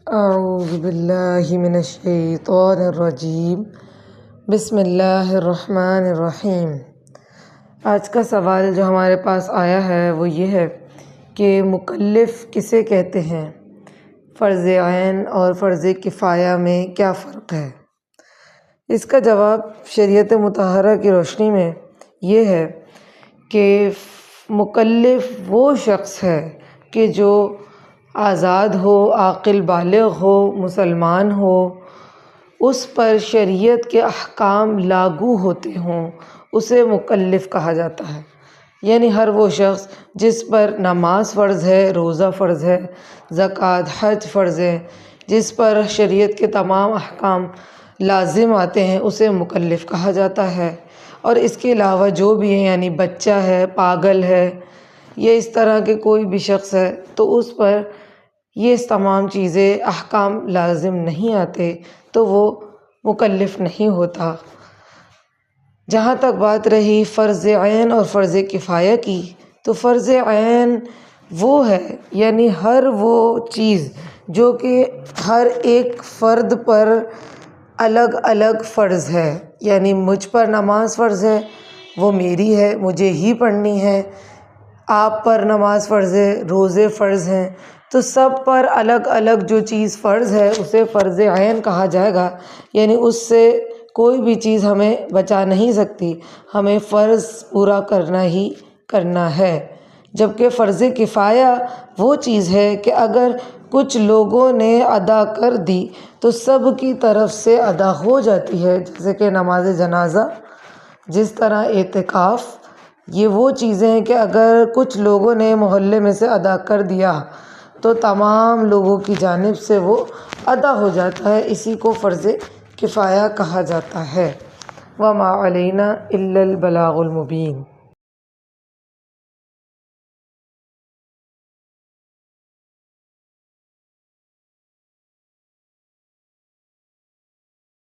اعوذ باللہ من الشیطان الرجیم بسم اللہ الرحمن الرحیم۔ آج کا سوال جو ہمارے پاس آیا ہے وہ یہ ہے کہ مکلف کسے کہتے ہیں، فرض عین اور فرض کفایہ میں کیا فرق ہے؟ اس کا جواب شریعت مطہرہ کی روشنی میں یہ ہے کہ مکلف وہ شخص ہے کہ جو آزاد ہو، عاقل بالغ ہو، مسلمان ہو، اس پر شریعت کے احکام لاگو ہوتے ہوں، اسے مکلف کہا جاتا ہے۔ یعنی ہر وہ شخص جس پر نماز فرض ہے، روزہ فرض ہے، زکوٰۃ، حج فرض ہے، جس پر شریعت کے تمام احکام لازم آتے ہیں، اسے مکلف کہا جاتا ہے۔ اور اس کے علاوہ جو بھی ہیں، یعنی بچہ ہے، پاگل ہے، یا اس طرح کے کوئی بھی شخص ہے تو اس پر یہ تمام چیزیں احکام لازم نہیں آتے تو وہ مکلف نہیں ہوتا۔ جہاں تک بات رہی فرض عین اور فرض کفایہ کی، تو فرض عین وہ ہے، یعنی ہر وہ چیز جو کہ ہر ایک فرد پر الگ الگ فرض ہے۔ یعنی مجھ پر نماز فرض ہے، وہ میری ہے، مجھے ہی پڑھنی ہے۔ آپ پر نماز فرض ہے، روزے فرض ہیں، تو سب پر الگ الگ جو چیز فرض ہے اسے فرض عین کہا جائے گا۔ یعنی اس سے کوئی بھی چیز ہمیں بچا نہیں سکتی، ہمیں فرض پورا کرنا ہی کرنا ہے۔ جبکہ فرض کفایہ وہ چیز ہے کہ اگر کچھ لوگوں نے ادا کر دی تو سب کی طرف سے ادا ہو جاتی ہے، جیسے کہ نماز جنازہ، جس طرح اعتکاف۔ یہ وہ چیزیں ہیں کہ اگر کچھ لوگوں نے محلے میں سے ادا کر دیا تو تمام لوگوں کی جانب سے وہ ادا ہو جاتا ہے، اسی کو فرض کفایہ کہا جاتا ہے۔ وَمَا عَلَيْنَا إِلَّا الْبَلَاغُ الْمُبِينُ۔